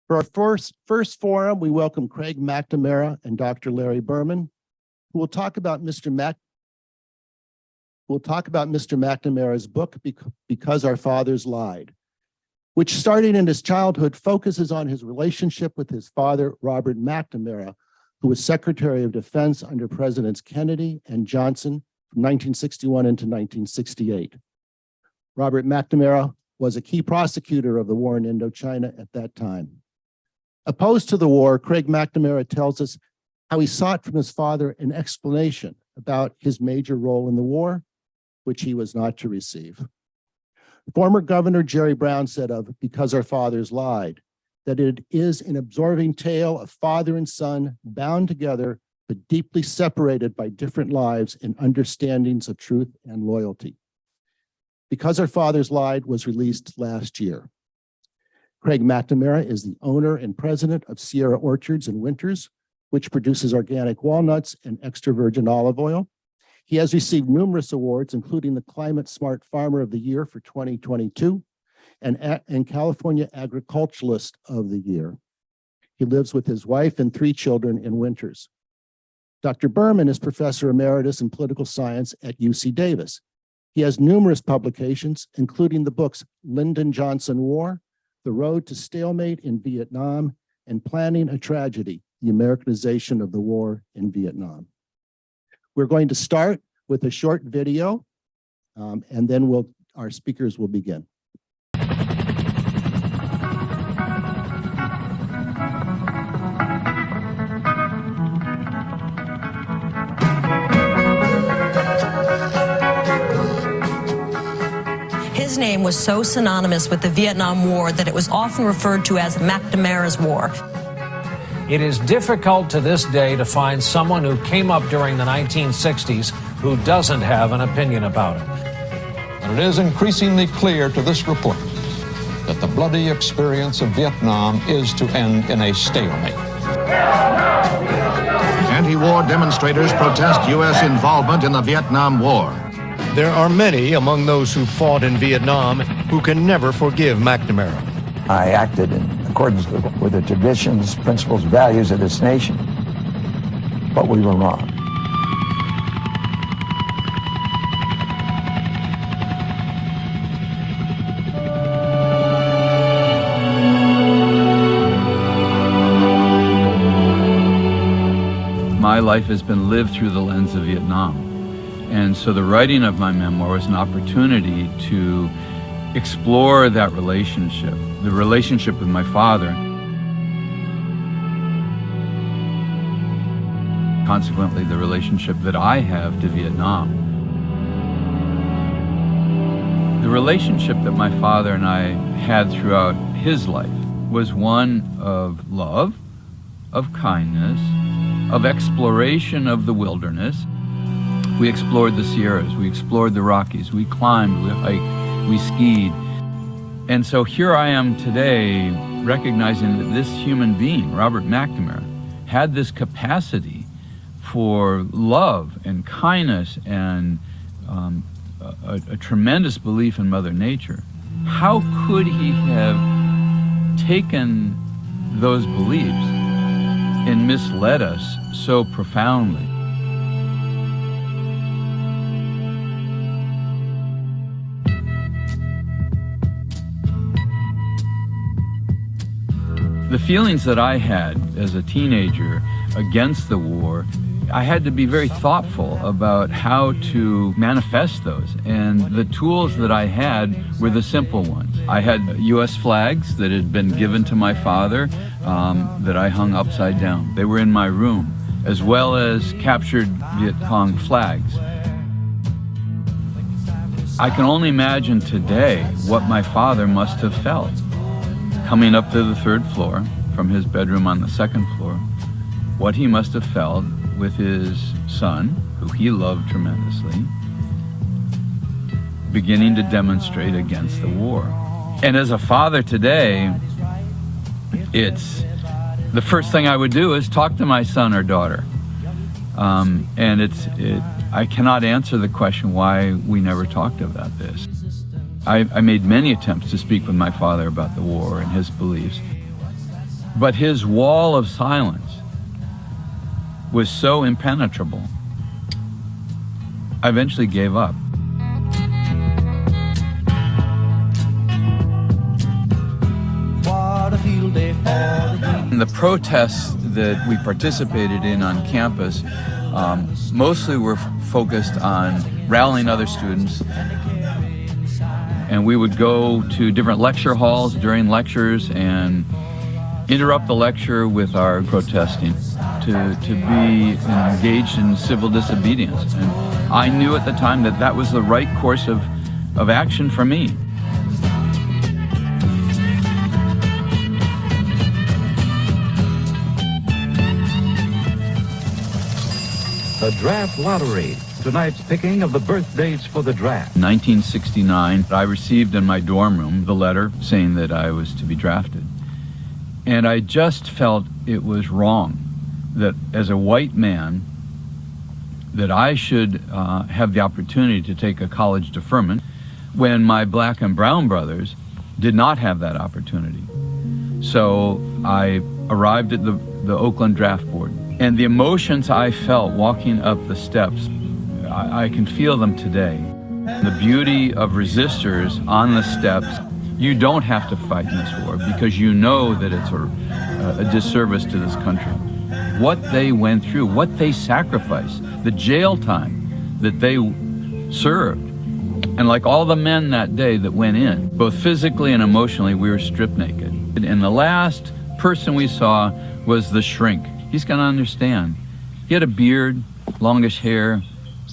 For our first forum, we welcome Craig McNamara and Dr. Larry Berman, who will talk about Mr. McNamara's book, Because Our Fathers Lied, which, starting in his childhood, focuses on his relationship with his father, Robert McNamara, who was Secretary of Defense under Presidents Kennedy and Johnson from 1961 into 1968. Robert McNamara was a key prosecutor of the war in Indochina at that time. Opposed to the war, Craig McNamara tells us how he sought from his father an explanation about his major role in the war, which he was not to receive. Former Governor Jerry Brown said of Because Our Fathers Lied, that it is an absorbing tale of father and son bound together, but deeply separated by different lives and understandings of truth and loyalty. Because Our Fathers Lied was released last year. Craig McNamara is the owner and president of Sierra Orchards and Winters, which produces organic walnuts and extra virgin olive oil. He has received numerous awards, including the Climate Smart Farmer of the Year for 2022 and California Agriculturalist of the Year. He lives with his wife and 3 children in Winters. Dr. Berman is Professor Emeritus in Political Science at UC Davis. He has numerous publications, including the books Lyndon Johnson War, The Road to Stalemate in Vietnam, and Planning a Tragedy, the Americanization of the War in Vietnam. We're going to start with a short video, and then our speakers will begin. His name was so synonymous with the Vietnam War that it was often referred to as McNamara's War. It is difficult to this day to find someone who came up during the 1960s who doesn't have an opinion about it. And it is increasingly clear to this report that the bloody experience of Vietnam is to end in a stalemate. Anti-war demonstrators protest U.S. involvement in the Vietnam War. There are many among those who fought in Vietnam who can never forgive McNamara. I acted in accordance with the traditions, principles, values of this nation, but we were wrong. My life has been lived through the lens of Vietnam. And so the writing of my memoir was an opportunity to explore that relationship, the relationship with my father. Consequently, the relationship that I have to Vietnam. The relationship that my father and I had throughout his life was one of love, of kindness, of exploration of the wilderness. We explored the Sierras, we explored the Rockies, we climbed, we hiked, we skied. And so here I am today recognizing that this human being, Robert McNamara, had this capacity for love and kindness and a tremendous belief in Mother Nature. How could he have taken those beliefs and misled us so profoundly? The feelings that I had as a teenager against the war, I had to be very thoughtful about how to manifest those. And the tools that I had were the simple ones. I had U.S. flags that had been given to my father that I hung upside down. They were in my room, as well as captured Viet Cong flags. I can only imagine today what my father must have felt. Coming up to the 3rd floor from his bedroom on the 2nd floor, what he must have felt with his son, who he loved tremendously, beginning to demonstrate against the war. And as a father today, it's the first thing I would do is talk to my son or daughter. I cannot answer the question why we never talked about this. I made many attempts to speak with my father about the war and his beliefs. But his wall of silence was so impenetrable, I eventually gave up. The protests that we participated in on campus mostly were focused on rallying other students. And we would go to different lecture halls during lectures and interrupt the lecture with our protesting to be engaged in civil disobedience. And I knew at the time that that was the right course of action for me. The draft lottery. Tonight's picking of the birthdays for the draft. In 1969, I received in my dorm room the letter saying that I was to be drafted. And I just felt it was wrong that as a white man, that I should have the opportunity to take a college deferment when my black and brown brothers did not have that opportunity. So I arrived at the Oakland Draft Board. And the emotions I felt walking up the steps, I can feel them today. The beauty of resistors on the steps, you don't have to fight in this war because you know that it's a disservice to this country. What they went through, what they sacrificed, the jail time that they served. And like all the men that day that went in, both physically and emotionally, we were stripped naked. And the last person we saw was the shrink. He's gonna understand. He had a beard, longish hair.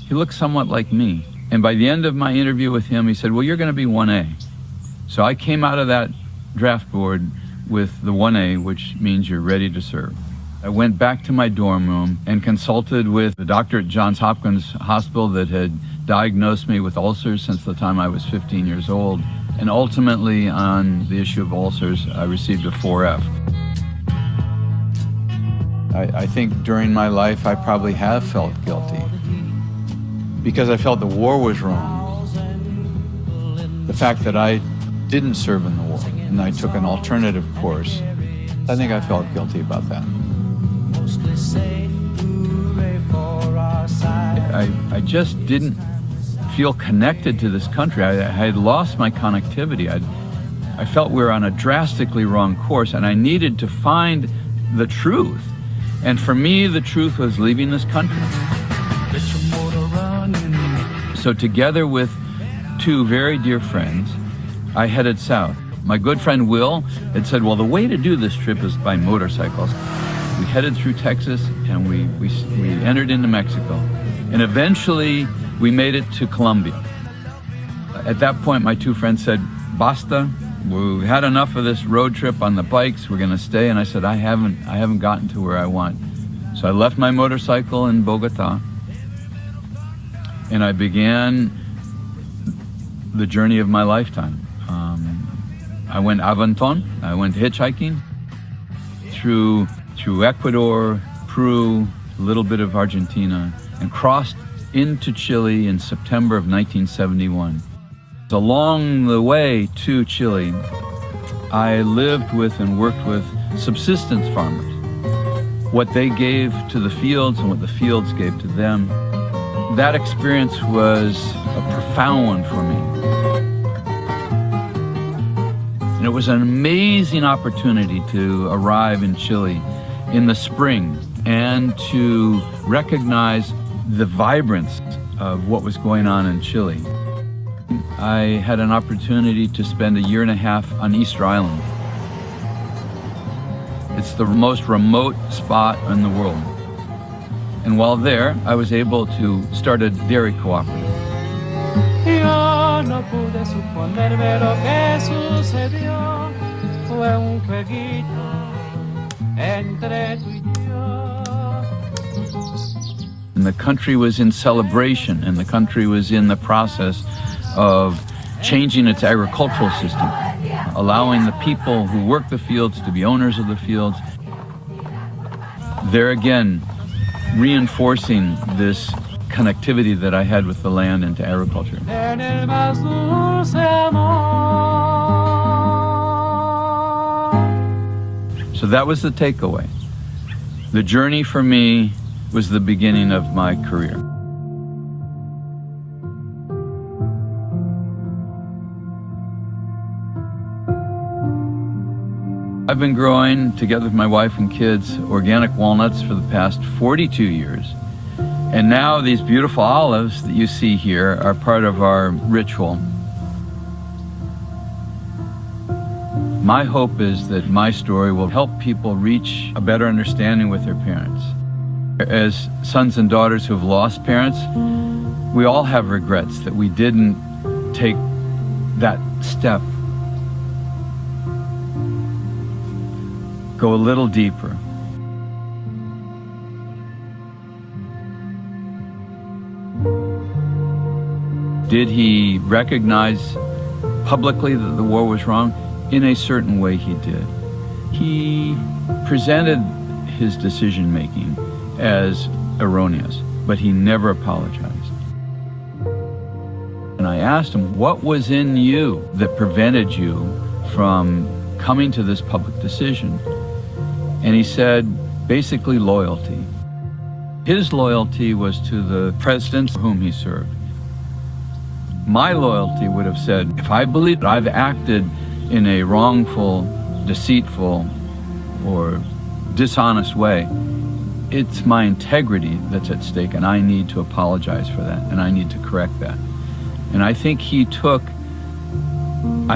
He looked somewhat like me. And by the end of my interview with him, he said, well, you're gonna be 1A. So I came out of that draft board with the 1A, which means you're ready to serve. I went back to my dorm room and consulted with the doctor at Johns Hopkins Hospital that had diagnosed me with ulcers since the time I was 15 years old. And ultimately, on the issue of ulcers, I received a 4F. I think during my life, I probably have felt guilty because I felt the war was wrong. The fact that I didn't serve in the war and I took an alternative course, I think I felt guilty about that. I just didn't feel connected to this country. I had lost my connectivity. I felt we were on a drastically wrong course and I needed to find the truth. And for me, the truth was leaving this country. So together with two very dear friends, I headed south. My good friend Will had said, well, the way to do this trip is by motorcycles. We headed through Texas and we entered into Mexico. And eventually we made it to Colombia. At that point, my two friends said, basta, we had enough of this road trip on the bikes, we're gonna stay. And I said, I haven't gotten to where I want. So I left my motorcycle in Bogota and I began the journey of my lifetime. I went Avanton, I went hitchhiking through Ecuador, Peru, a little bit of Argentina, and crossed into Chile in September of 1971. Along the way to Chile, I lived with and worked with subsistence farmers. What they gave to the fields and what the fields gave to them. That experience was a profound one for me. And it was an amazing opportunity to arrive in Chile in the spring and to recognize the vibrance of what was going on in Chile. I had an opportunity to spend 1.5 years on Easter Island. It's the most remote spot in the world. And while there, I was able to start a dairy cooperative. And the country was in celebration, and the country was in the process of changing its agricultural system, allowing the people who work the fields to be owners of the fields. There again, reinforcing this connectivity that I had with the land and to agriculture. So that was the takeaway. The journey for me was the beginning of my career. I've been growing, together with my wife and kids, organic walnuts for the past 42 years. And now these beautiful olives that you see here are part of our ritual. My hope is that my story will help people reach a better understanding with their parents. As sons and daughters who have lost parents, we all have regrets that we didn't take that step. Go a little deeper. Did he recognize publicly that the war was wrong? In a certain way he did. He presented his decision-making as erroneous, but he never apologized. And I asked him, what was in you that prevented you from coming to this public decision? And he said, basically loyalty. His loyalty was to the presidents whom he served. My loyalty would have said, if I believe that I've acted in a wrongful, deceitful, or dishonest way, it's my integrity that's at stake, and I need to apologize for that, and I need to correct that. And I think I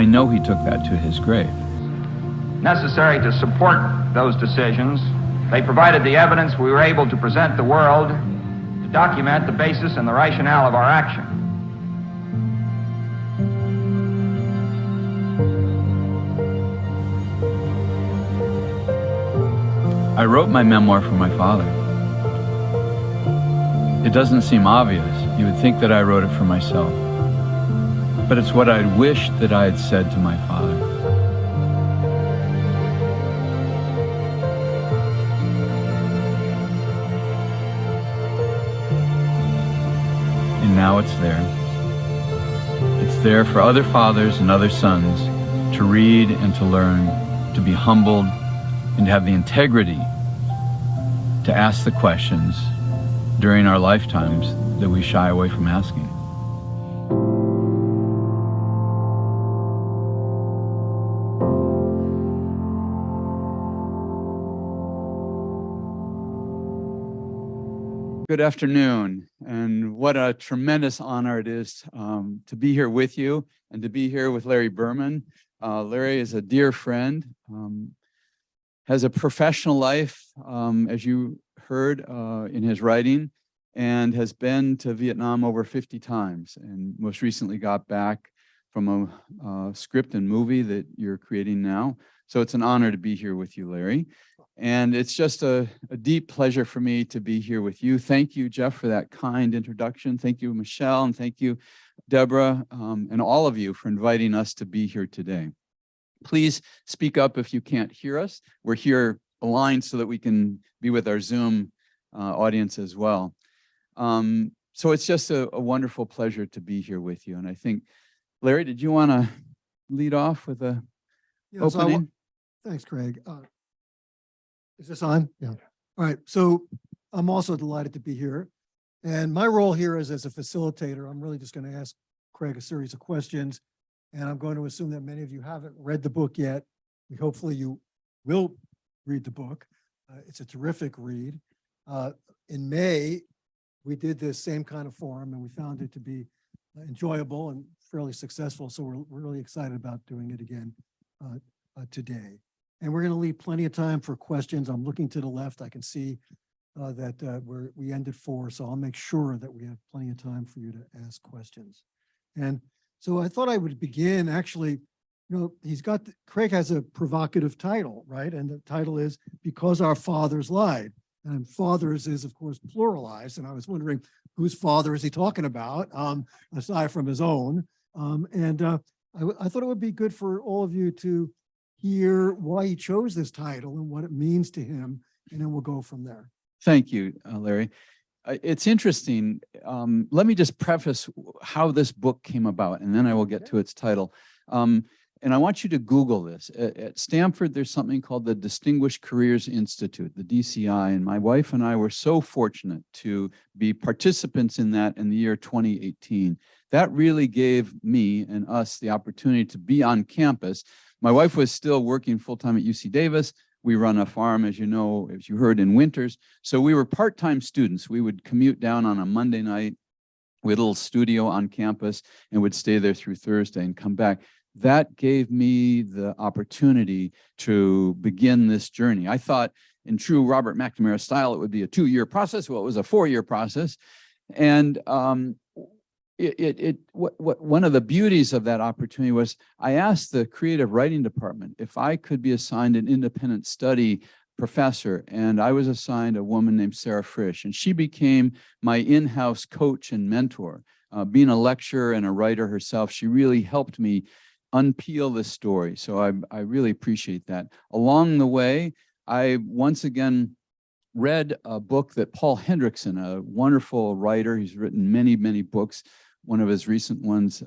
know he took that to his grave. Necessary to support those decisions, they provided the evidence we were able to present the world to document the basis and the rationale of our action. I wrote my memoir for my father. It doesn't seem obvious. You would think that I wrote it for myself. But it's what I'd wished that I had said to my father. And now it's there. It's there for other fathers and other sons to read and to learn, to be humbled, and to have the integrity to ask the questions during our lifetimes that we shy away from asking. Good afternoon, and what a tremendous honor it is to be here with you and to be here with Larry Berman. Larry is a dear friend, has a professional life, as you heard in his writing, and has been to Vietnam over 50 times, and most recently got back from a script and movie that you're creating now. So it's an honor to be here with you, Larry. And it's just a deep pleasure for me to be here with you. Thank you, Jeff, for that kind introduction. Thank you, Michelle, and thank you, Deborah, and all of you for inviting us to be here today. Please speak up if you can't hear us. We're here aligned so that we can be with our Zoom audience as well. So it's just a wonderful pleasure to be here with you. And I think, Larry, did you want to lead off with a opening? Thanks, Craig. Is this on? Yeah. All right. So I'm also delighted to be here. And my role here is as a facilitator. I'm really just going to ask Craig a series of questions. And I'm going to assume that many of you haven't read the book yet. Hopefully you will read the book. It's a terrific read. In May, we did this same kind of forum and we found it to be enjoyable and fairly successful. So we're really excited about doing it again today. And we're going to leave plenty of time for questions. I'm looking to the left. I can see that we ended 4, so I'll make sure that we have plenty of time for you to ask questions. And so I thought I would begin actually, Craig has a provocative title, right? And the title is Because Our Fathers Lied. And fathers is, of course, pluralized. And I was wondering whose father is he talking about, aside from his own. I thought it would be good for all of you to hear why he chose this title and what it means to him, and then we'll go from there. Thank you, Larry. It's interesting. Let me just preface how this book came about, and then I will get to its title. And I want you to Google this. At Stanford, there's something called the Distinguished Careers Institute, the DCI, and my wife and I were so fortunate to be participants in that in the year 2018. That really gave me and us the opportunity to be on campus. My wife was still working full-time at UC Davis. We run a farm, as you know, as you heard, in winters. So we were part-time students. We would commute down on a Monday night. We had a little studio on campus and would stay there through Thursday and come back. That gave me the opportunity to begin this journey. I thought in true Robert McNamara style, it would be a 2-year process. Well, it was a 4-year process. And one of the beauties of that opportunity was I asked the creative writing department if I could be assigned an independent study professor, and I was assigned a woman named Sarah Frisch, and she became my in-house coach and mentor. Being a lecturer and a writer herself, she really helped me unpeel this story. So I really appreciate that. Along the way, I once again read a book that Paul Hendrickson, a wonderful writer, he's written many, many books. One of his recent ones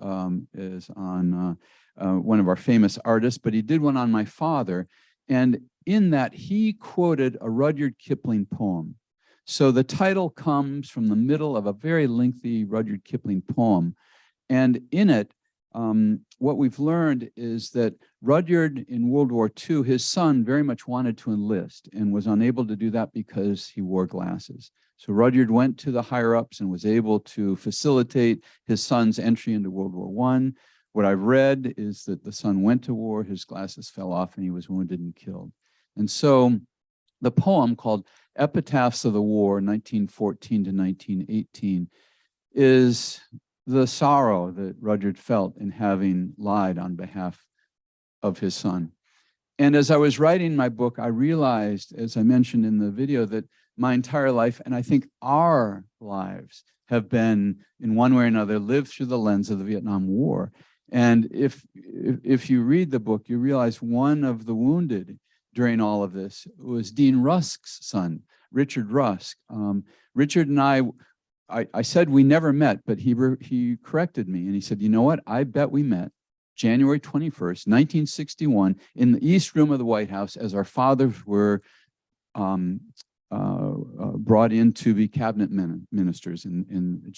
is on one of our famous artists, but he did one on my father. And in that, he quoted a Rudyard Kipling poem. So the title comes from the middle of a very lengthy Rudyard Kipling poem. And in it, what we've learned is that Rudyard in World War II, his son very much wanted to enlist and was unable to do that because he wore glasses. So Rudyard went to the higher-ups and was able to facilitate his son's entry into World War I. What I've read is that the son went to war, his glasses fell off, and he was wounded and killed. And so the poem called Epitaphs of the War, 1914 to 1918, is the sorrow that Rudyard felt in having lied on behalf of his son. And as I was writing my book, I realized, as I mentioned in the video, that my entire life, and I think our lives, have been, in one way or another, lived through the lens of the Vietnam War. And if you read the book, you realize one of the wounded during all of this was Dean Rusk's son, Richard Rusk. Richard and I said we never met, but he corrected me and he said, you know what, I bet we met January 21st, 1961, in the East Room of the White House as our fathers were brought in to be cabinet ministers in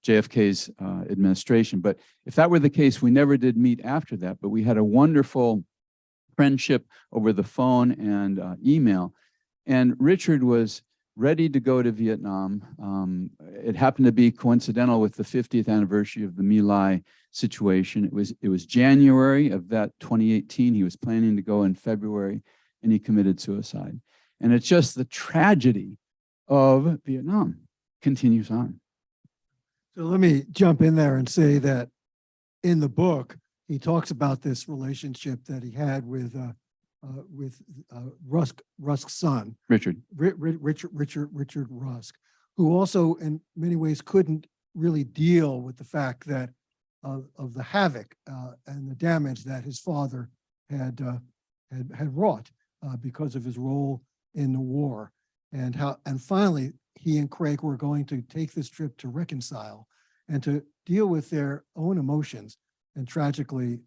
JFK's administration. But if that were the case, we never did meet after that, but we had a wonderful friendship over the phone and email. And Richard was ready to go to Vietnam. It happened to be coincidental with the 50th anniversary of the My Lai situation. It was January of that 2018. He was planning to go in February, and he committed suicide. And it's just the tragedy of Vietnam continues on. So let me jump in there and say that in the book, he talks about this relationship that he had with Rusk's son, Richard Rusk, who also in many ways couldn't really deal with the fact that of the havoc and the damage that his father had wrought because of his role in the war, and finally he and Craig were going to take this trip to reconcile and to deal with their own emotions, and tragically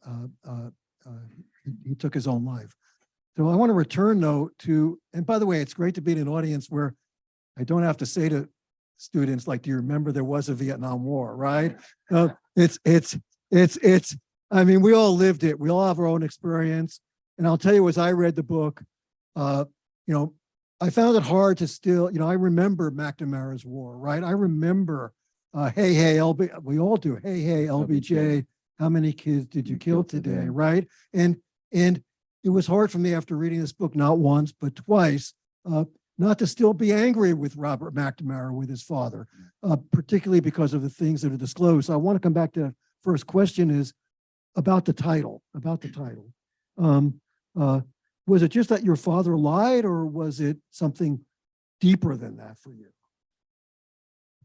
he took his own life. So I want to return though to, and by the way, it's great to be in an audience where I don't have to say to students like, do you remember there was a Vietnam War, right? I mean, we all lived it. We all have our own experience. And I'll tell you, as I read the book, I found it hard to still, I remember McNamara's War, right? I remember, hey, LB, we all do, hey, LBJ, how many kids did you kill today, right? And it was hard for me after reading this book, not once, but twice, not to still be angry with Robert McNamara, with his father, particularly because of the things that are disclosed. So I want to come back to the first question is about the title, was it just that your father lied, or was it something deeper than that for you?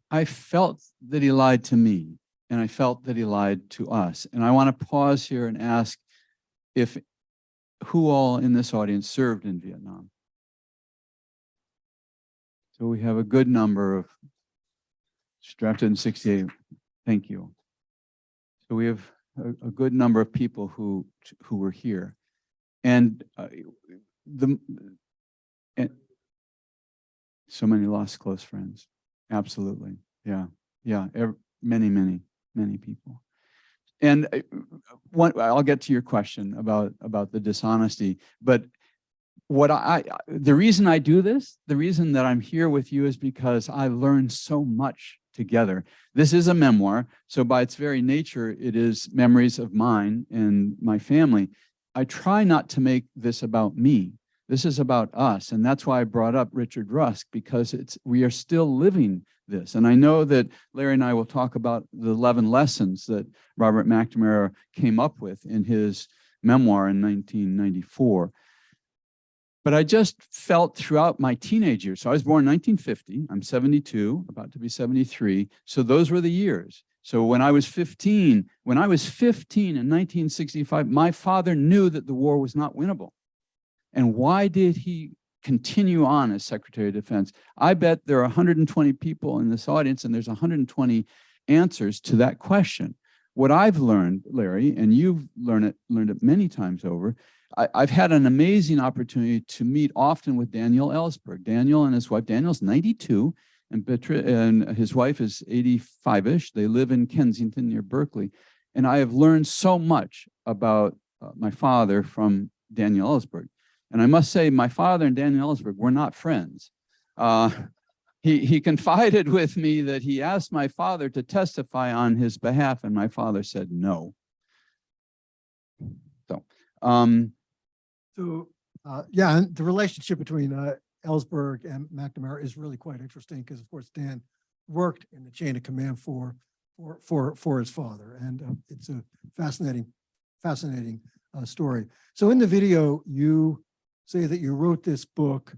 I felt that he lied to me, and I felt that he lied to us. And I want to pause here and ask who all in this audience served in Vietnam. So we have a good number of drafted in 68. Thank you. So we have a good number of people who were here. And so many lost close friends. Absolutely. Yeah. Yeah. Many people. And I'll get to your question about the dishonesty, but the reason I do this, the reason that I'm here with you is because I learned so much together. This is a memoir, so by its very nature, it is memories of mine and my family. I try not to make this about me. This is about us, and that's why I brought up Richard Rusk, because we are still living this. And I know that Larry and I will talk about the 11 lessons that Robert McNamara came up with in his memoir in 1994. But I just felt throughout my teenage years, so I was born in 1950, I'm 72, about to be 73, so those were the years. So when I was 15 in 1965, my father knew that the war was not winnable. And why did he continue on as Secretary of Defense? I bet there are 120 people in this audience, and there's 120 answers to that question. What I've learned, Larry, and you've learned it many times over, I've had an amazing opportunity to meet often with Daniel Ellsberg. Daniel and his wife, Daniel's 92, and his wife is 85-ish. They live in Kensington near Berkeley. And I have learned so much about my father from Daniel Ellsberg. And I must say, my father and Daniel Ellsberg were not friends. He confided with me that he asked my father to testify on his behalf, and my father said no. Yeah, and the relationship between Ellsberg and McNamara is really quite interesting because, of course, Dan worked in the chain of command for his father, and it's a fascinating story. So in the video, you say that you wrote this book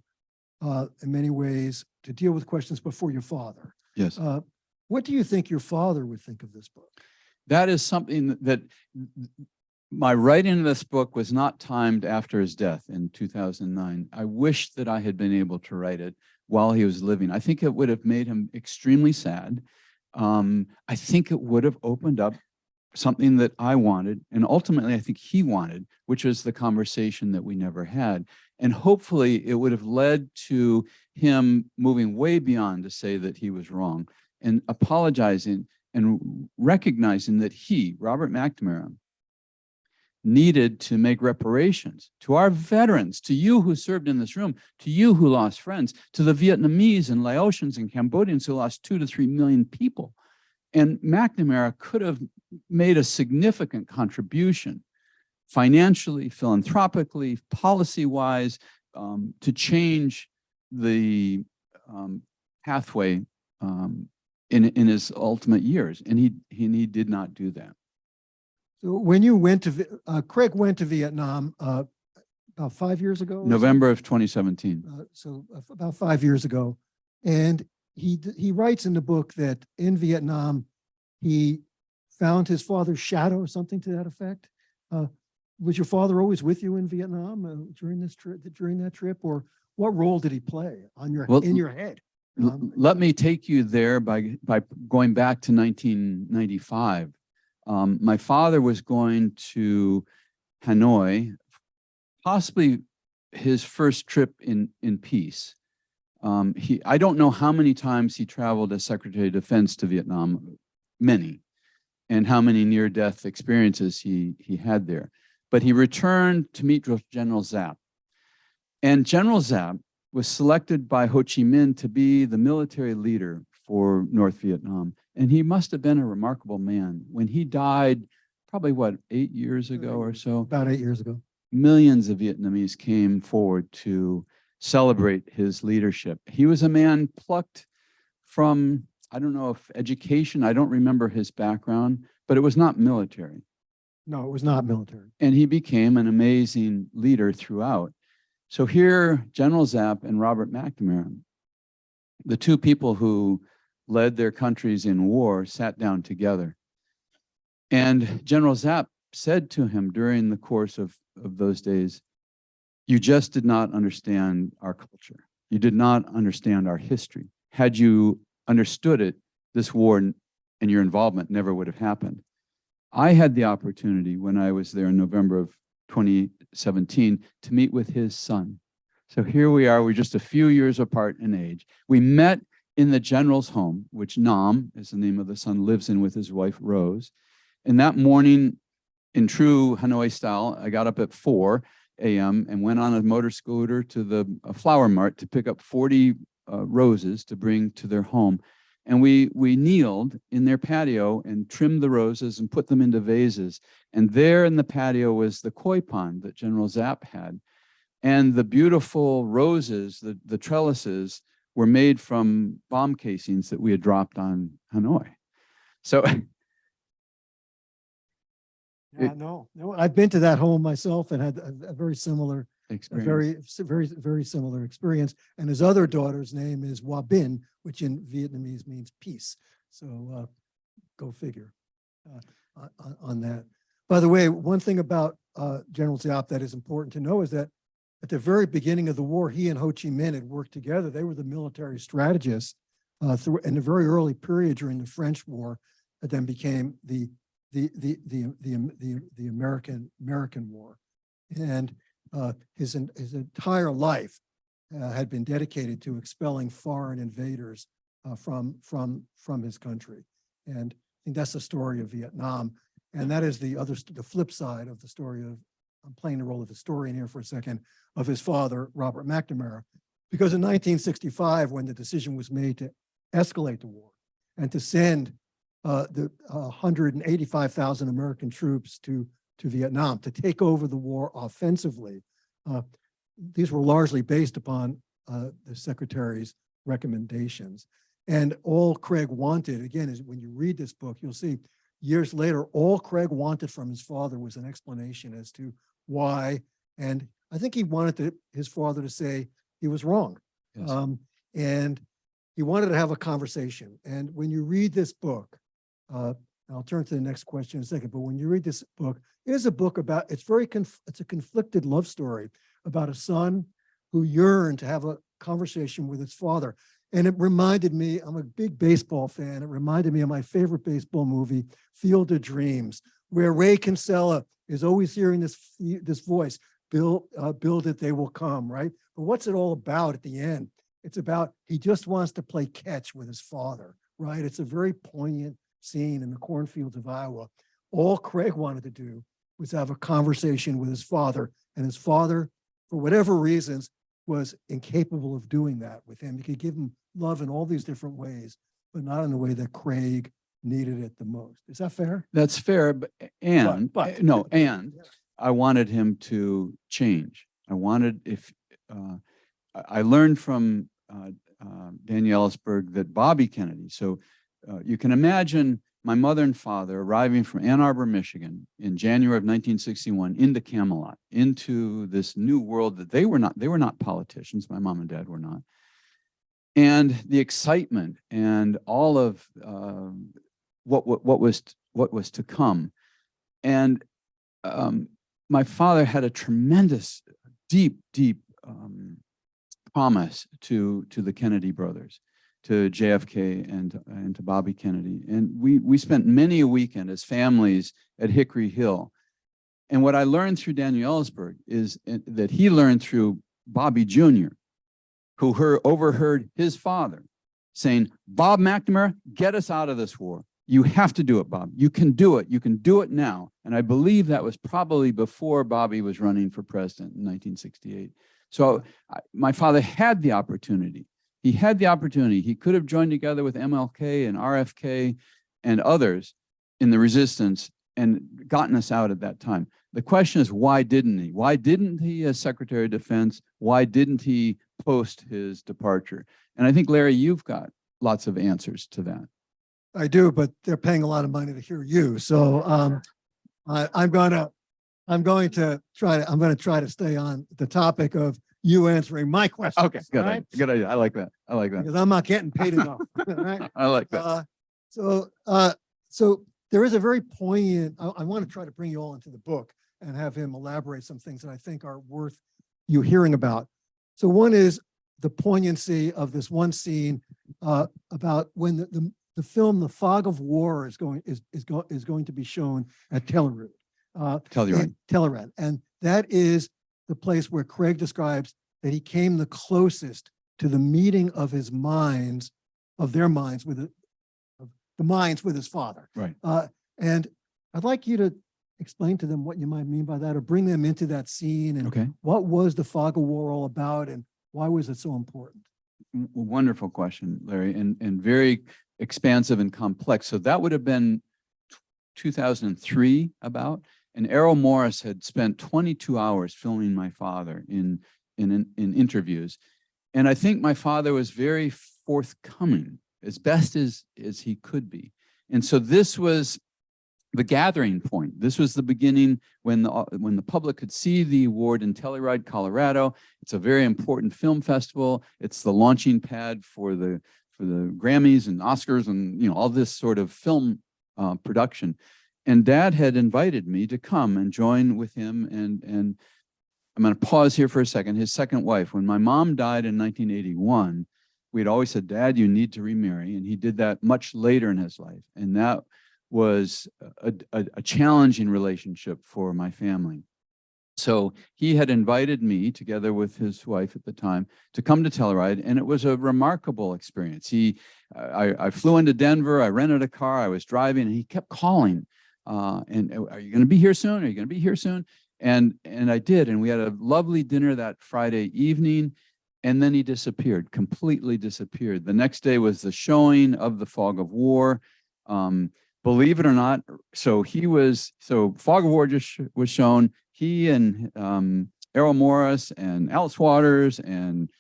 in many ways to deal with questions before your father. Yes. What do you think your father would think of this book? That is something that my writing of this book was not timed after his death in 2009. I wish that I had been able to write it while he was living. I think it would have made him extremely sad. I think it would have opened up something that I wanted, and ultimately I think he wanted, which was the conversation that we never had. And hopefully it would have led to him moving way beyond to say that he was wrong and apologizing and recognizing that he, Robert McNamara, needed to make reparations to our veterans, to you who served in this room, to you who lost friends, to the Vietnamese and Laotians and Cambodians who lost 2 to 3 million people. And McNamara could have made a significant contribution financially, philanthropically, policy-wise, to change the pathway in his ultimate years. And he did not do that. So when you went to, Craig went to Vietnam about 5 years ago? November of 2017. So about 5 years ago. And he writes in the book that in Vietnam, he found his father's shadow or something to that effect. Was your father always with you in Vietnam during that trip, or what role did he play in your head? Let me take you there by going back to 1995. My father was going to Hanoi, possibly his first trip in peace. I don't know how many times he traveled as Secretary of Defense to Vietnam, many, and how many near-death experiences he had there. But he returned to meet General Giap. And General Giap was selected by Ho Chi Minh to be the military leader for North Vietnam. And he must have been a remarkable man. When he died, probably what, 8 years ago or so? About 8 years ago. Millions of Vietnamese came forward to celebrate his leadership. He was a man plucked from, I don't know if education, I don't remember his background, but it was not military. No, it was not military. And he became an amazing leader throughout. So here, General Giap and Robert McNamara, the two people who led their countries in war, sat down together. And General Giap said to him during the course of those days, "You just did not understand our culture. You did not understand our history. Had you understood it, this war and your involvement never would have happened. I had the opportunity when I was there in November of 2017 to meet with his son. So here we are, we're just a few years apart in age. We met in the general's home, which Nam is the name of the son, lives in with his wife, Rose. And that morning, in true Hanoi style, I got up at 4 a.m. and went on a motor scooter to the flower mart to pick up 40 roses to bring to their home. And we kneeled in their patio and trimmed the roses and put them into vases. And there in the patio was the koi pond that General Giap had. And the beautiful roses, the trellises, were made from bomb casings that we had dropped on Hanoi. So no, I've been to that home myself and had a very similar experience. very similar experience. And his other daughter's name is Hoa Binh, which in Vietnamese means peace. So go figure on that. By the way, one thing about General Giap that is important to know is that at the very beginning of the war, he and Ho Chi Minh had worked together. They were the military strategists in a very early period during the French War, that then became the American War. And his entire life had been dedicated to expelling foreign invaders from his country. And I think that's the story of Vietnam. And that is the flip side of the story of, I'm playing the role of historian here for a second, of his father, Robert McNamara. Because in 1965, when the decision was made to escalate the war and to send the 185,000 American troops to Vietnam to take over the war offensively, these were largely based upon the secretary's recommendations. And all Craig wanted, again, is when you read this book, you'll see years later, all Craig wanted from his father was an explanation as to why. And I think he wanted his father to say he was wrong. Yes. And he wanted to have a conversation. And when you read this book, I'll turn to the next question in a second, but when you read this book, it is a book about, it's a conflicted love story about a son who yearned to have a conversation with his father. And it reminded me, I'm a big baseball fan, it reminded me of my favorite baseball movie, Field of Dreams, where Ray Kinsella is always hearing this voice, build it, they will come, right? But what's it all about at the end? It's about, he just wants to play catch with his father, right? It's a very poignant scene in the cornfields of Iowa. All Craig wanted to do was have a conversation with his father, and his father, for whatever reasons, was incapable of doing that with him. He could give him love in all these different ways, but not in the way that Craig needed it the most. Is that fair? That's fair, but I wanted him to change. I learned from Daniel Ellsberg that Bobby Kennedy, so you can imagine my mother and father arriving from Ann Arbor, Michigan in January of 1961 into Camelot, into this new world that they were not politicians, my mom and dad were not. And the excitement and all of what was to come. And my father had a tremendous, deep promise to the Kennedy brothers, to JFK and to Bobby Kennedy. And we spent many a weekend as families at Hickory Hill. And what I learned through Daniel Ellsberg is that he learned through Bobby Jr., who overheard his father saying, Bob McNamara, get us out of this war. You have to do it, Bob. You can do it. You can do it now. And I believe that was probably before Bobby was running for president in 1968. So my father had the opportunity. He had the opportunity. He could have joined together with MLK and RFK and others in the resistance and gotten us out at that time. The question is, why didn't he? Why didn't he as Secretary of Defense? Why didn't he post his departure? And I think, Larry, you've got lots of answers to that. I do, but they're paying a lot of money to hear you. So I'm going to try to stay on the topic of you answering my question. Okay, good, right? Good idea. I like that. Because I'm not getting paid enough. Right? I like that. So there is a very poignant, I want to try to bring you all into the book and have him elaborate some things that I think are worth you hearing about. So one is the poignancy of this one scene about when the film The Fog of War is going to be shown at Telluride. Telluride. And that is the place where Craig describes that he came the closest to the meeting of his minds, of their minds with the minds with his father. Right. And I'd like you to explain to them what you might mean by that, or bring them into that scene, and what was The Fog of War all about, and why was it so important? Wonderful question, Larry, and very expansive and complex. So that would have been 2003 about, and Errol Morris had spent 22 hours filming my father in interviews. And I think my father was very forthcoming, as best as he could be. And so this was the gathering point. This was the beginning when the public could see the award in Telluride, Colorado. It's a very important film festival. It's the launching pad for the Grammys and Oscars and all this sort of film production. And Dad had invited me to come and join with him. And I'm going to pause here for a second. His second wife, when my mom died in 1981, we'd always said, Dad, you need to remarry. And he did that much later in his life. And that was a challenging relationship for my family. So he had invited me, together with his wife at the time, to come to Telluride, and it was a remarkable experience. I flew into Denver, I rented a car, I was driving, and he kept calling, and are you going to be here soon? Are you going to be here soon? And I did, and we had a lovely dinner that Friday evening, and then he disappeared, completely disappeared. The next day was the showing of The Fog of War. Believe it or not, so Fog of War just was shown. He and Errol Morris and Alice Waters and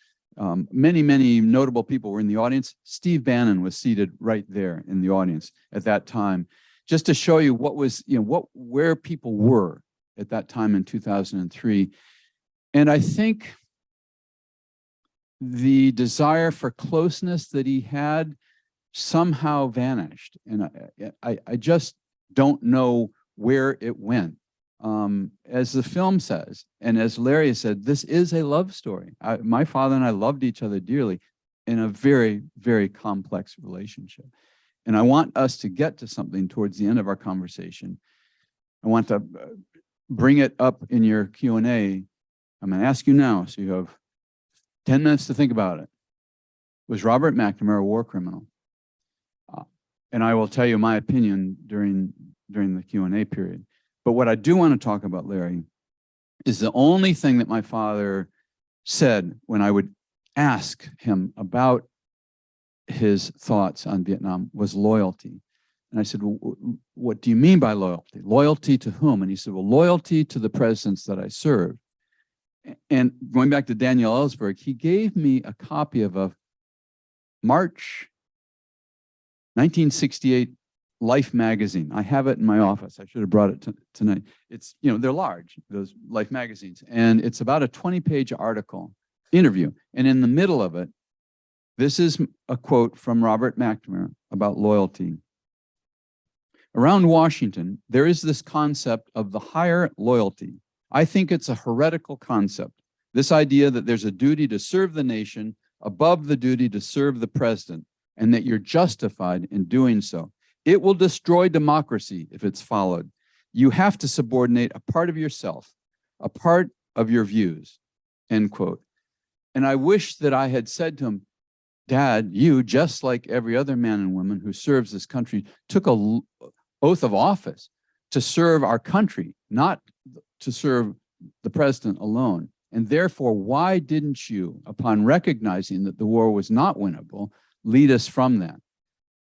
many, many notable people were in the audience. Steve Bannon was seated right there in the audience at that time, just to show you what was, where people were at that time in 2003. And I think the desire for closeness that he had somehow vanished. And I just don't know where it went. As the film says, and as Larry said, this is a love story. My father and I loved each other dearly in a very, very complex relationship. And I want us to get to something towards the end of our conversation. I want to bring it up in your Q&A. I'm going to ask you now, so you have 10 minutes to think about it. Was Robert McNamara a war criminal? And I will tell you my opinion during the Q&A period. But what I do want to talk about, Larry, is the only thing that my father said when I would ask him about his thoughts on Vietnam was loyalty. And I said, well, what do you mean by loyalty? Loyalty to whom? And he said, well, loyalty to the presidents that I served. And going back to Daniel Ellsberg, he gave me a copy of a March 1968 Life magazine. I have it in my office. I should have brought it tonight. It's, they're large, those Life magazines. And it's about a 20-page interview. And in the middle of it, this is a quote from Robert McNamara about loyalty. Around Washington, there is this concept of the higher loyalty. I think it's a heretical concept. This idea that there's a duty to serve the nation above the duty to serve the president, and that you're justified in doing so. It will destroy democracy if it's followed. You have to subordinate a part of yourself, a part of your views, end quote. And I wish that I had said to him, Dad, you, just like every other man and woman who serves this country, took an oath of office to serve our country, not to serve the president alone. And therefore, why didn't you, upon recognizing that the war was not winnable, lead us from that?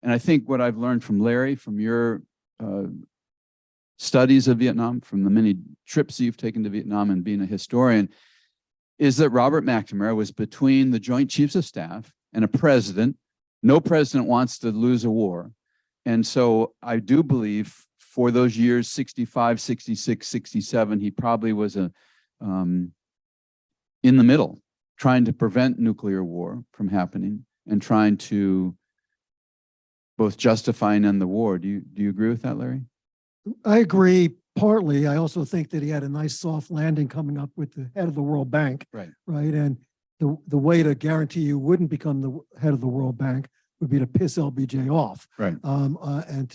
And I think what I've learned from Larry, from your studies of Vietnam, from the many trips you've taken to Vietnam and being a historian, is that Robert McNamara was between the Joint Chiefs of Staff and a president. No president wants to lose a war. And so I do believe for those years, 65, 66, 67, he probably was in the middle, trying to prevent nuclear war from happening and trying to both justify and end the war. Do you agree with that, Larry? I agree partly. I also think that he had a nice soft landing coming up with the head of the World Bank. Right. Right. And the way to guarantee you wouldn't become the head of the World Bank would be to piss LBJ off, Right. and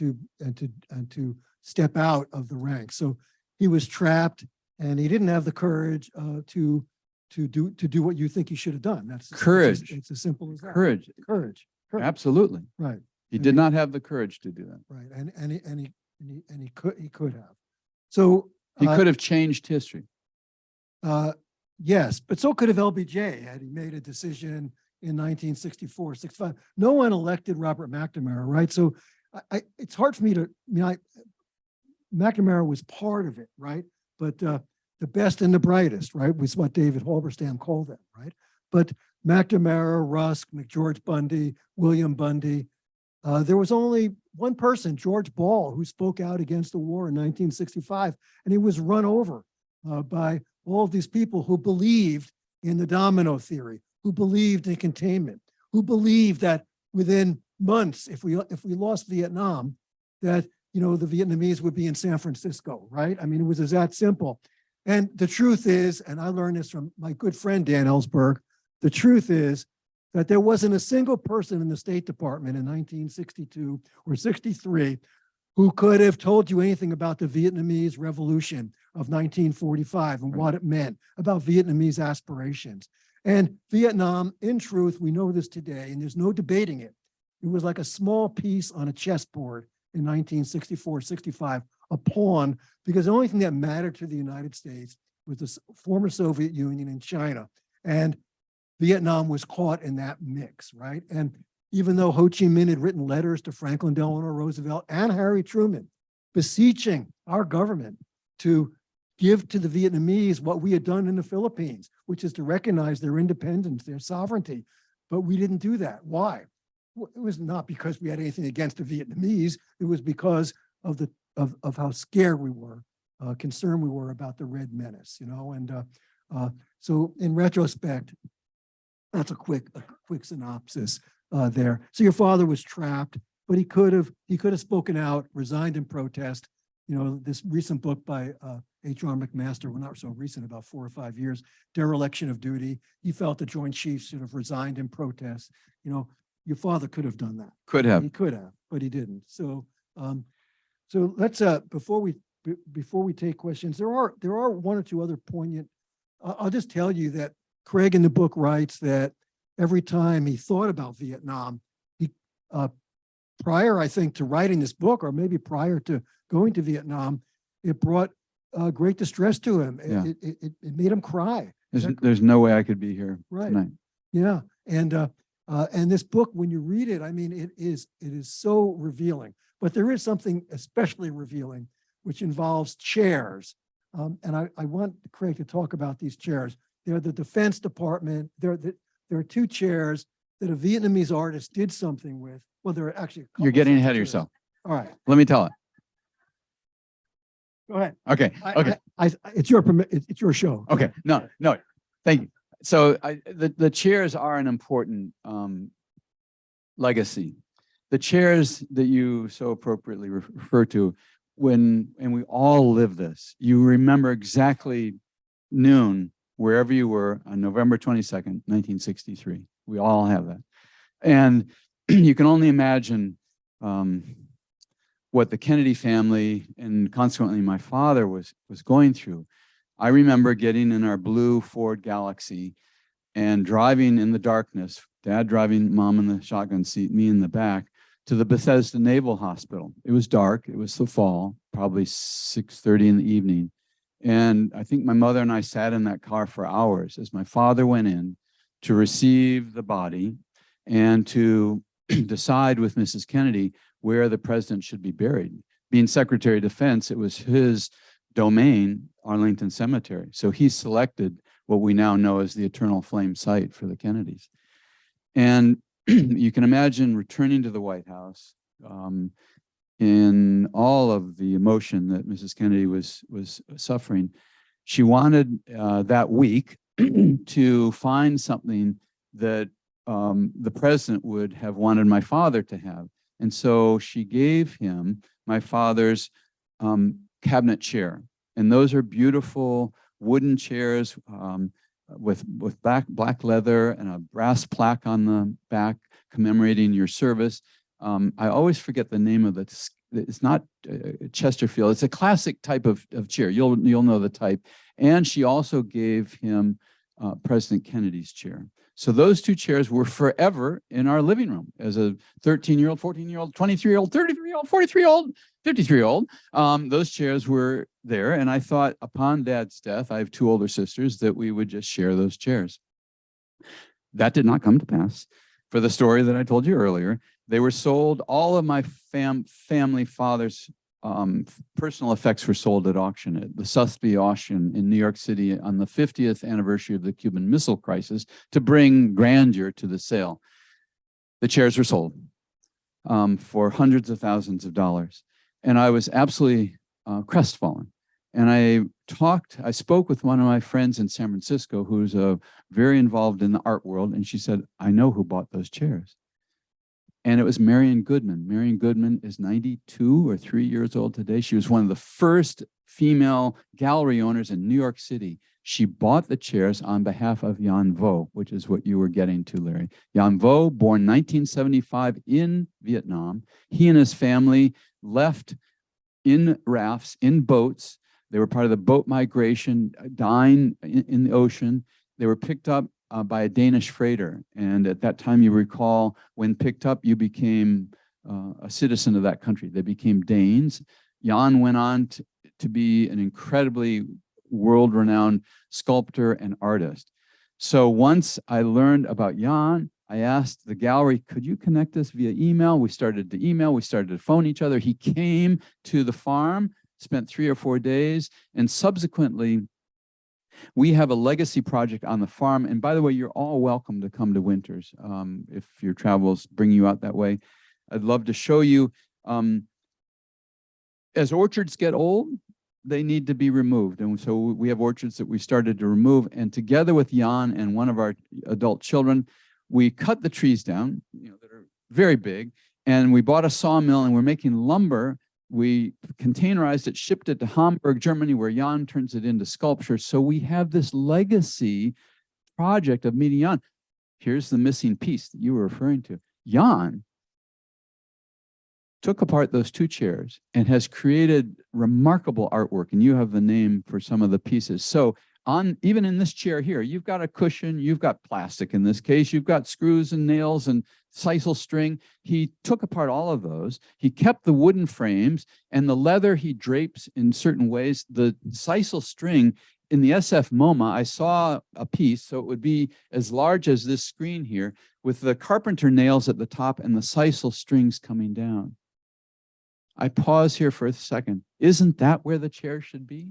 to step out of the ranks. So he was trapped, and he didn't have the courage to do what you think he should have done. That's Courage. It's as simple as that. Courage. Courage. Absolutely. Right. He did not have the courage to do that. Right. And he could have. So He could have changed history. yes, but so could have LBJ had he made a decision in 1964, 65. No one elected Robert McNamara, right? So it's hard for me to, McNamara was part of it, right? But the best and the brightest, right, was what David Halberstam called them, right? But McNamara, Rusk, McGeorge Bundy, William Bundy, there was only one person, George Ball, who spoke out against the war in 1965, and he was run over by all of these people who believed in the domino theory, who believed in containment, who believed that within months, if we lost Vietnam, that the Vietnamese would be in San Francisco, right? I mean, it was that simple. And the truth is, and I learned this from my good friend Dan Ellsberg, the truth is that there wasn't a single person in the State Department in 1962 or 63 who could have told you anything about the Vietnamese Revolution of 1945 and what it meant, about Vietnamese aspirations. And Vietnam, in truth, we know this today, and there's no debating it. It was like a small piece on a chessboard in 1964, 65, a pawn, because the only thing that mattered to the United States was the former Soviet Union and China. And Vietnam was caught in that mix, right? And even though Ho Chi Minh had written letters to Franklin Delano Roosevelt and Harry Truman, beseeching our government to give to the Vietnamese what we had done in the Philippines, which is to recognize their independence, their sovereignty. But we didn't do that. Why? It was not because we had anything against the Vietnamese. It was because of how scared we were, concerned we were about the Red Menace, And so in retrospect, that's a quick synopsis there. So your father was trapped, but he could have spoken out, resigned in protest. This recent book by H.R. McMaster, well, not so recent, about 4 or 5 years, Dereliction of Duty. He felt the Joint Chiefs should have resigned in protest. Your father could have done that. Could have. He could have, but he didn't. So let's before we take questions, there are one or two other poignant. I'll just tell you that Craig in the book writes that every time he thought about Vietnam, he prior, I think, to writing this book, or maybe prior to going to Vietnam, it brought great distress to him. Yeah. It made him cry. There's no way I could be here Right. tonight. Yeah, and this book, when you read it, I mean, it is so revealing. But there is something especially revealing, which involves chairs. And I want Craig to talk about these chairs. They're the Defense Department. There are 2 chairs that a Vietnamese artist did something with. Well, there are actually. You're getting ahead of yourself. All right. Let me tell it. Go ahead. Okay. Okay. It's your show. Okay. No. Thank you. So the chairs are an important legacy. The chairs that you so appropriately refer to, and we all live this, you remember exactly noon, wherever you were on November 22nd, 1963. We all have that. And you can only imagine what the Kennedy family, and consequently my father, was going through. I remember getting in our blue Ford Galaxy and driving in the darkness, Dad driving, Mom in the shotgun seat, me in the back, to the Bethesda Naval Hospital. It was dark. It was the fall, probably 6:30 in the evening. And I think my mother and I sat in that car for hours as my father went in to receive the body and to decide with Mrs. Kennedy where the president should be buried. Being Secretary of Defense, it was his domain, Arlington Cemetery. So he selected what we now know as the Eternal Flame site for the Kennedys. And you can imagine returning to the White House in all of the emotion that Mrs. Kennedy was suffering. She wanted that week to find something that the president would have wanted my father to have. And so she gave him my father's cabinet chair. And those are beautiful wooden chairs with black leather and a brass plaque on the back commemorating your service. I always forget the name of it. It's not Chesterfield. It's a classic type of chair. You'll know the type. And she also gave him President Kennedy's chair. So those two chairs were forever in our living room as a 13-year-old, 14-year-old, 23-year-old, 33-year-old, 43-year-old, 53-year-old. Those chairs were there. And I thought upon Dad's death, I have two older sisters, that we would just share those chairs. That did not come to pass. For the story that I told you earlier, they were sold. All of my family father's personal effects were sold at auction, at the Sotheby auction in New York City on the 50th anniversary of the Cuban Missile Crisis, to bring grandeur to the sale. The chairs were sold for hundreds of thousands of dollars. And I was absolutely crestfallen. And I spoke with one of my friends in San Francisco who's very involved in the art world. And she said, I know who bought those chairs. And it was Marion Goodman. Marion Goodman is 92 or 3 years old today. She was one of the first female gallery owners in New York City. She bought the chairs on behalf of Jan Vo, which is what you were getting to, Larry. Jan Vo, born 1975 in Vietnam. He and his family left in rafts, in boats. They were part of the boat migration, dying in the ocean. They were picked up by a Danish freighter. And at that time, you recall, when picked up, you became a citizen of that country. They became Danes. Jan went on to be an incredibly world-renowned sculptor and artist. So once I learned about Jan, I asked the gallery, could you connect us via email? We started to email, we started to phone each other. He came to the farm, spent 3 or 4 days, and subsequently, we have a legacy project on the farm. And by the way, you're all welcome to come to Winters if your travels bring you out that way. I'd love to show you. As orchards get old, they need to be removed. And so we have orchards that we started to remove. And together with Jan and one of our adult children, we cut the trees down, that are very big. And we bought a sawmill and we're making lumber. We containerized it, shipped it to Hamburg, Germany, where Jan turns it into sculpture. So we have this legacy project of meeting Jan. Here's the missing piece that you were referring to. Jan took apart those two chairs and has created remarkable artwork. And you have the name for some of the pieces. So even in this chair here, you've got a cushion, you've got plastic in this case, you've got screws and nails and sisal string. He took apart all of those. He kept the wooden frames, and the leather he drapes in certain ways. The sisal string in the SF MoMA, I saw a piece, so it would be as large as this screen here, with the carpenter nails at the top and the sisal strings coming down. I pause here for a second. Isn't that where the chair should be?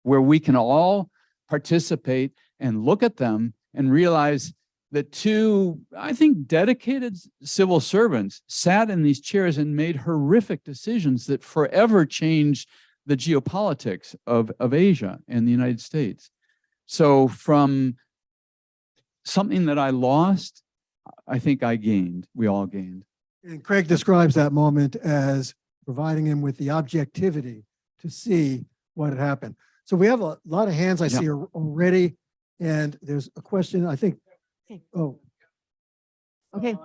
Where we can all participate and look at them and realize that two, I think, dedicated civil servants sat in these chairs and made horrific decisions that forever changed the geopolitics of Asia and the United States. So from something that I lost, I think I gained, we all gained. And Craig describes that moment as providing him with the objectivity to see what had happened. So we have a lot of hands I see already, and there's a question, I think. Oh. Okay.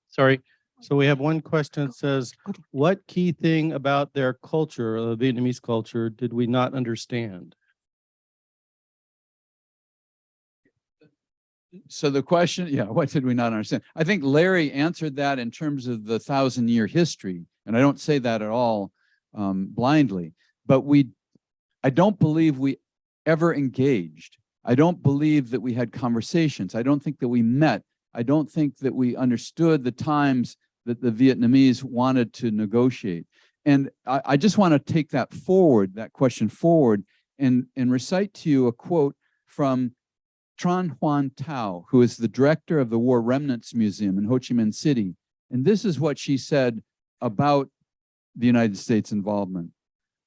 Sorry. So we have one question that says, what key thing about their culture, the Vietnamese culture, did we not understand? So the question, what did we not understand? I think Larry answered that in terms of the 1,000-year history. And I don't say that at all blindly, but I don't believe we ever engaged. I don't believe that we had conversations. I don't think that we met. I don't think that we understood the times that the Vietnamese wanted to negotiate. And I just want to take that forward, that question forward, and recite to you a quote from Tran Hoan Tao, who is the director of the War Remnants Museum in Ho Chi Minh City. And this is what she said about the United States involvement.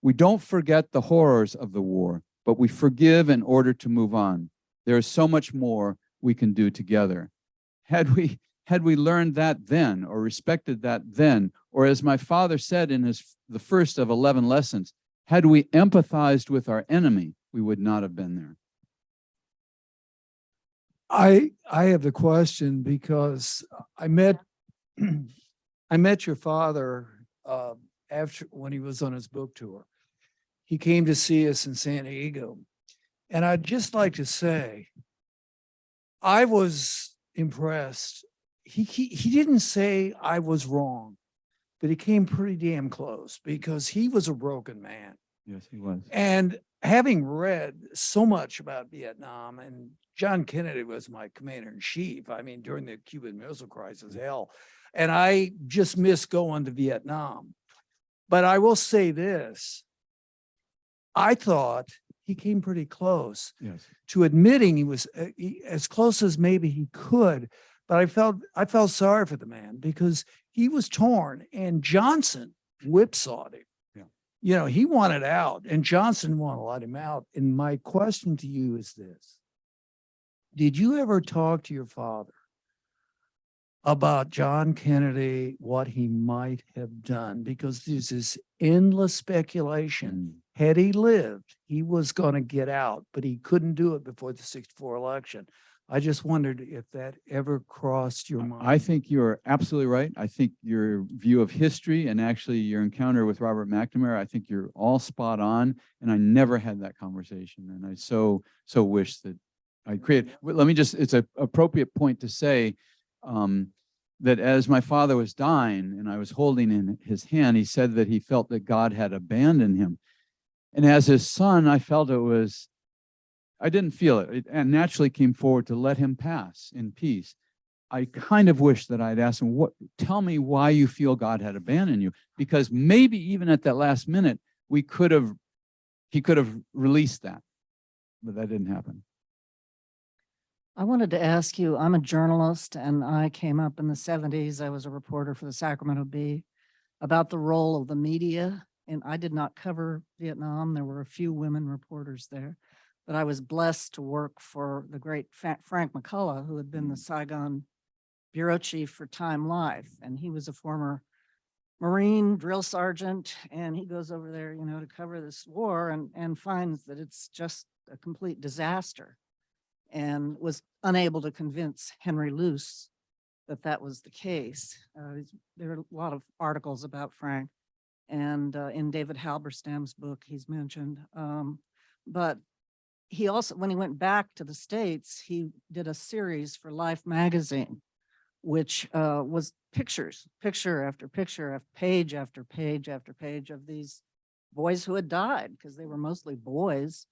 We don't forget the horrors of the war, but we forgive in order to move on. There is so much more we can do together. Had we learned that then, or respected that then, or as my father said in the first of 11 lessons, had we empathized with our enemy, we would not have been there. I have the question because I met your father after when he was on his book tour. He came to see us in San Diego, and I'd just like to say, I was impressed. He didn't say I was wrong, but he came pretty damn close because he was a broken man. Yes, he was. And having read so much about Vietnam, and John Kennedy was my commander in chief, I mean, during the Cuban Missile Crisis, hell, and I just missed going to Vietnam. But I will say this, I thought he came pretty close to admitting he was as close as maybe he could. But I felt sorry for the man because he was torn, and Johnson whipsawed him. You know, he wanted out, and Johnson wanted to let him out. And my question to you is this: did you ever talk to your father about John Kennedy, what he might have done? Because there's this endless speculation. Had he lived, he was going to get out, but he couldn't do it before the '64 election. I just wondered if that ever crossed your mind. I think you're absolutely right. I think your view of history and actually your encounter with Robert McNamara, I think you're all spot on. And I never had that conversation. And I so wish that I created. Let me just, it's an appropriate point to say that as my father was dying and I was holding in his hand, he said that he felt that God had abandoned him. And as his son, I felt I didn't feel it. It naturally came forward to let him pass in peace. I kind of wish that I'd asked him, tell me why you feel God had abandoned you, because maybe even at that last minute, he could have released that, but that didn't happen. I wanted to ask you, I'm a journalist and I came up in the 70s. I was a reporter for the Sacramento Bee about the role of the media. And I did not cover Vietnam. There were a few women reporters there. But I was blessed to work for the great Frank McCullough, who had been the Saigon bureau chief for Time Life. And he was a former Marine drill sergeant. And he goes over there, you know, to cover this war and finds that it's just a complete disaster, and was unable to convince Henry Luce that that was the case. There are a lot of articles about Frank. And in David Halberstam's book, he's mentioned. But he also, when he went back to the States, he did a series for Life magazine, which was picture after picture, page after page after page of these boys who had died, because they were mostly boys.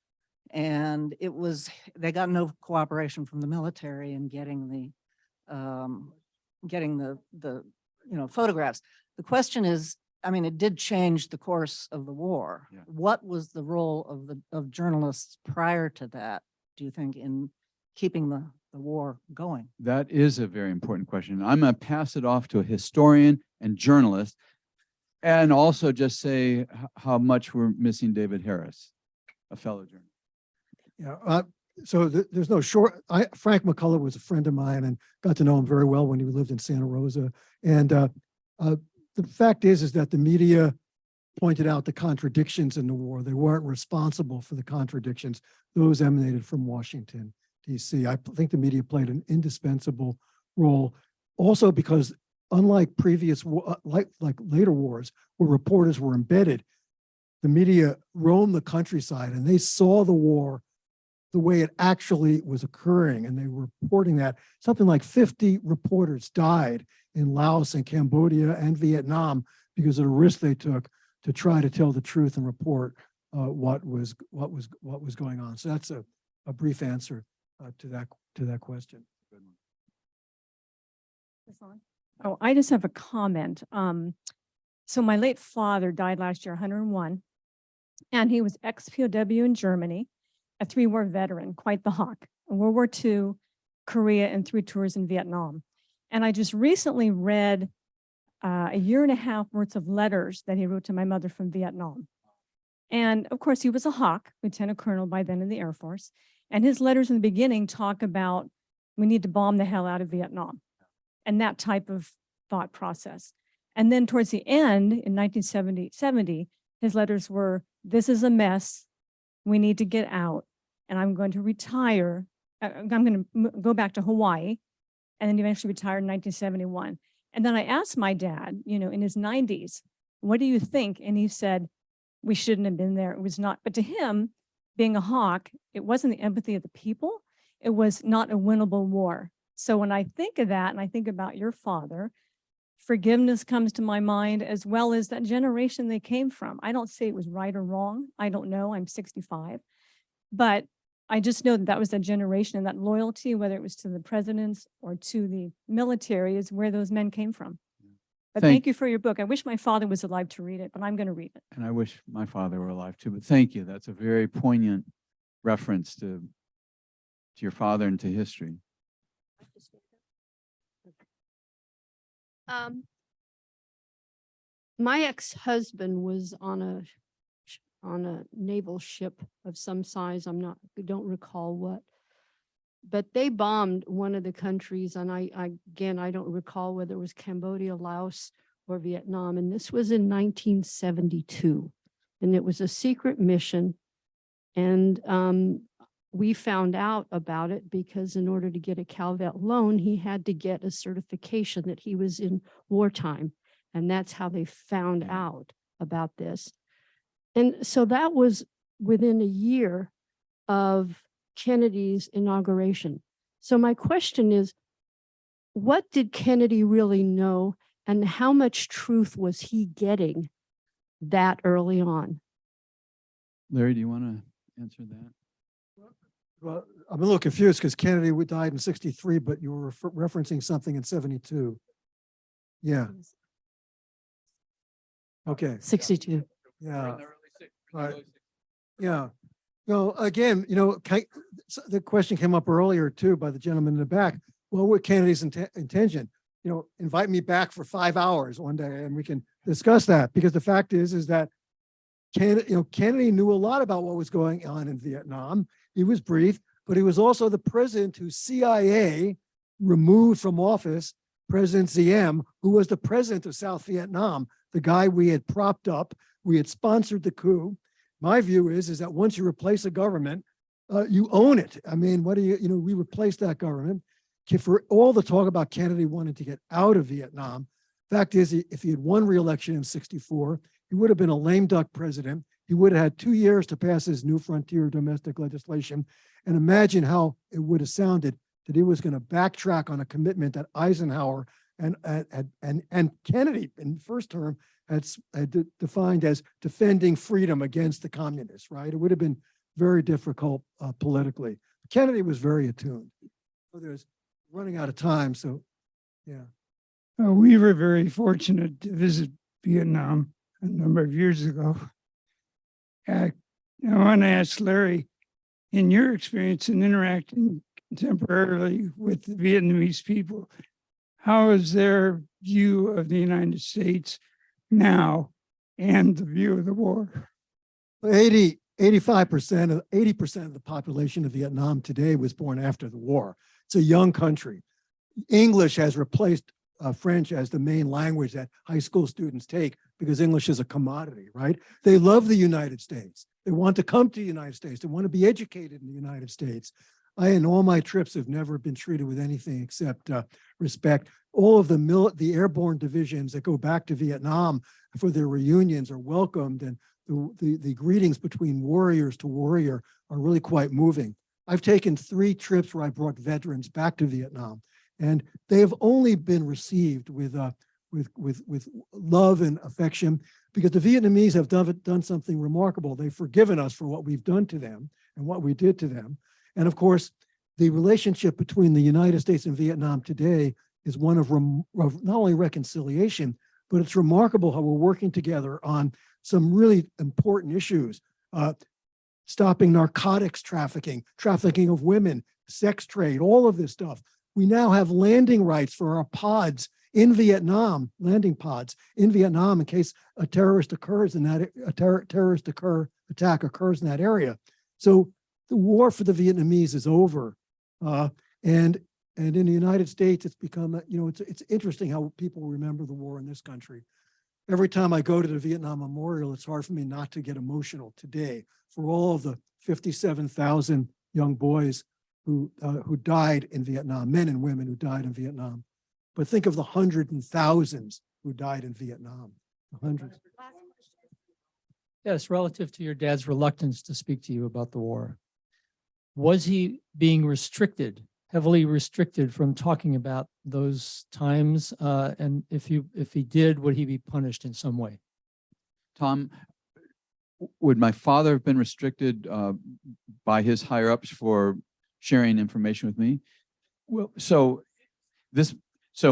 And it was, they got no cooperation from the military in getting the photographs. The question is, I mean, it did change the course of the war. Yeah. What was the role of journalists prior to that, do you think, in keeping the war going? That is a very important question. I'm going to pass it off to a historian and journalist, and also just say how much we're missing David Harris, a fellow journalist. Yeah. So there's no short. Frank McCullough was a friend of mine and got to know him very well when he lived in Santa Rosa. And the fact is that the media pointed out the contradictions in the war. They weren't responsible for the contradictions. Those emanated from Washington, D.C. I think the media played an indispensable role, also because unlike previous, like later wars where reporters were embedded, the media roamed the countryside and they saw the war the way it actually was occurring, and they were reporting that. Something like 50 reporters died in Laos and Cambodia and Vietnam because of the risk they took to try to tell the truth and report what was going on. So that's a brief answer to that question. Oh, I just have a comment. So my late father died last year, 101, and he was ex-POW in Germany, a 3-war veteran, quite the hawk. World War II, Korea, and 3 tours in Vietnam. And I just recently read a 1.5 years worth of letters that he wrote to my mother from Vietnam. And of course, he was a Hawk, lieutenant colonel by then in the Air Force. And his letters in the beginning talk about we need to bomb the hell out of Vietnam and that type of thought process. And then towards the end in 1970, his letters were, this is a mess. We need to get out. And I'm going to retire. I'm going to go back to Hawaii and then eventually retire in 1971. And then I asked my dad, you know, in his 90s, what do you think? And he said, we shouldn't have been there. It was not, but to him, being a Hawk, it wasn't the empathy of the people. It was not a winnable war. So when I think of that and I think about your father, forgiveness comes to my mind, as well as that generation they came from. I don't say it was right or wrong. I don't know. I'm 65. But I just know that that was that generation, and that loyalty, whether it was to the presidents or to the military, is where those men came from. But thank you for your book. I wish my father was alive to read it, but I'm going to read it. And I wish my father were alive too, but thank you. That's a very poignant reference to your father and to history. My ex-husband was on a naval ship of some size. Don't recall what, but they bombed one of the countries. And again, I don't recall whether it was Cambodia, Laos, or Vietnam. And this was in 1972. And it was a secret mission. And we found out about it because in order to get a Calvet loan, he had to get a certification that he was in wartime. And that's how they found out about this. And so that was within a year of Kennedy's inauguration. So my question is, what did Kennedy really know, and how much truth was he getting that early on? Larry, do you want to answer that? Well, I'm a little confused because Kennedy died in 63, but you were referencing something in 72. Yeah. Okay. 62. Yeah. Right. Yeah. No, again, you know, the question came up earlier too by the gentleman in the back. What were Kennedy's intention? You know, invite me back for 5 hours one day and we can discuss that, because the fact is that Kennedy knew a lot about what was going on in Vietnam. He was brief, but he was also the president who CIA removed from office, President Giap, who was the president of South Vietnam, the guy we had propped up. We had sponsored the coup. My view is that once you replace a government, you own it. I mean, we replaced that government. For all the talk about Kennedy wanting to get out of Vietnam, fact is, if he had won re-election in 64, he would have been a lame duck president. He would have had 2 years to pass his new frontier domestic legislation. And imagine how it would have sounded that he was going to backtrack on a commitment that Eisenhower and Kennedy in the first term had defined as defending freedom against the communists, right? It would have been very difficult politically. Kennedy was very attuned. So there's running out of time, so yeah. We were very fortunate to visit Vietnam a number of years ago. I want to ask Larry, in your experience in interacting contemporarily with the Vietnamese people, how is their view of the United States now and the view of the war? 85%, 80% of the population of Vietnam today was born after the war. It's a young country. English has replaced French as the main language that high school students take because English is a commodity, right? They love the United States. They want to come to the United States. They want to be educated in the United States. I, in all my trips, have never been treated with anything except respect. All of the airborne divisions that go back to Vietnam for their reunions are welcomed, and the greetings between warriors to warrior are really quite moving. I've taken 3 trips where I brought veterans back to Vietnam, and they have only been received with love and affection, because the Vietnamese have done something remarkable. They've forgiven us for what we've done to them and what we did to them. And of course, the relationship between the United States and Vietnam today is one of not only reconciliation, but it's remarkable how we're working together on some really important issues. Stopping narcotics trafficking, trafficking of women, sex trade, all of this stuff. We now have landing rights for our pods in Vietnam, landing pods in Vietnam in case a terrorist occurs in that attack occurs in that area. So the war for the Vietnamese is over, and in the United States, it's become it's interesting how people remember the war in this country. Every time I go to the Vietnam Memorial, it's hard for me not to get emotional today for all of the 57,000 young boys who died in Vietnam, men and women who died in Vietnam. But think of the hundreds and thousands who died in Vietnam. Hundreds. Yes, relative to your dad's reluctance to speak to you about the war, was he being restricted, heavily restricted from talking about those times? And if he did, would he be punished in some way? Tom, would my father have been restricted by his higher ups for sharing information with me? Well, so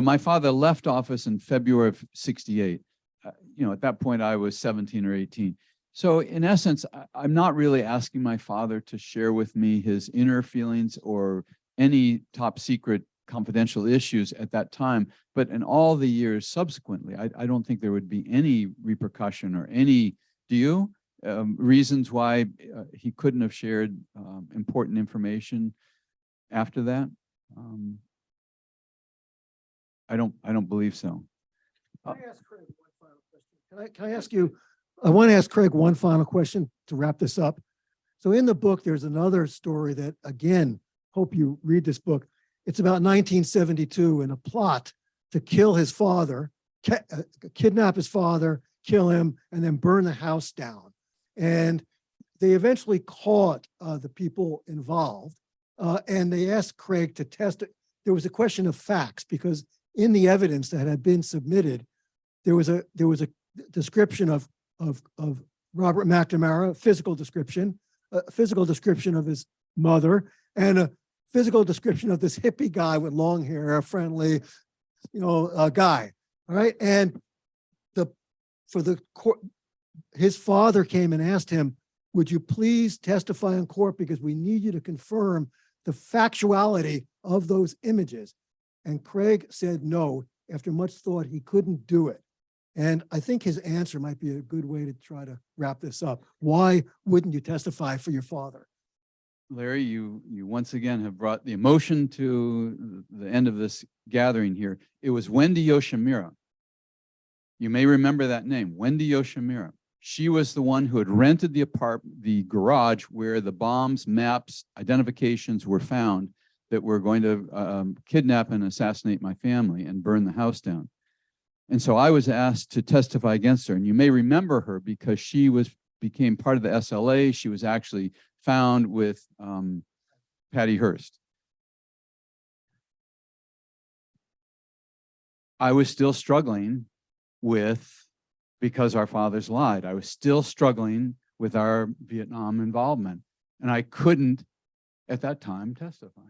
my father left office in February of '68. At that point I was 17 or 18. So in essence, I'm not really asking my father to share with me his inner feelings or any top secret confidential issues at that time. But in all the years subsequently, I don't think there would be any repercussion or any, do you? Reasons why he couldn't have shared important information after that? I don't believe so. Can I ask Craig one final question? Can I ask you? I want to ask Craig one final question to wrap this up. So in the book, there's another story that, again, hope you read this book. It's about 1972 and a plot to kill his father, kidnap his father, kill him, and then burn the house down. And they eventually caught the people involved, and they asked Craig to test it. There was a question of facts because in the evidence that had been submitted, there was a description of Robert McNamara, physical description of his mother, and a physical description of this hippie guy with long hair, a friendly, guy. All right, and for the court, his father came and asked him, "Would you please testify in court because we need you to confirm the factuality of those images?" And Craig said no. After much thought, he couldn't do it. And I think his answer might be a good way to try to wrap this up. Why wouldn't you testify for your father? Larry, you once again have brought the emotion to the end of this gathering here. It was Wendy Yoshimura. You may remember that name, Wendy Yoshimura. She was the one who had rented the garage where the bombs, maps, identifications were found that were going to kidnap and assassinate my family and burn the house down. And so I was asked to testify against her. And you may remember her because she became part of the SLA. She was actually found with Patty Hearst. I was still struggling because our fathers lied. I was still struggling with our Vietnam involvement. And I couldn't, at that time, testify.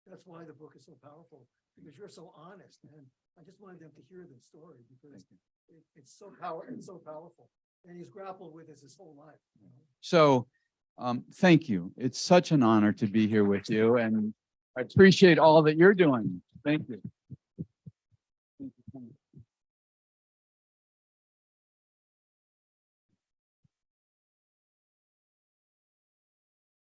That's why the book is so powerful, because you're so honest. And I just wanted them to hear this story because it's so powerful. And he's grappled with this his whole life. So thank you. It's such an honor to be here with you. And I appreciate all that you're doing. Thank you.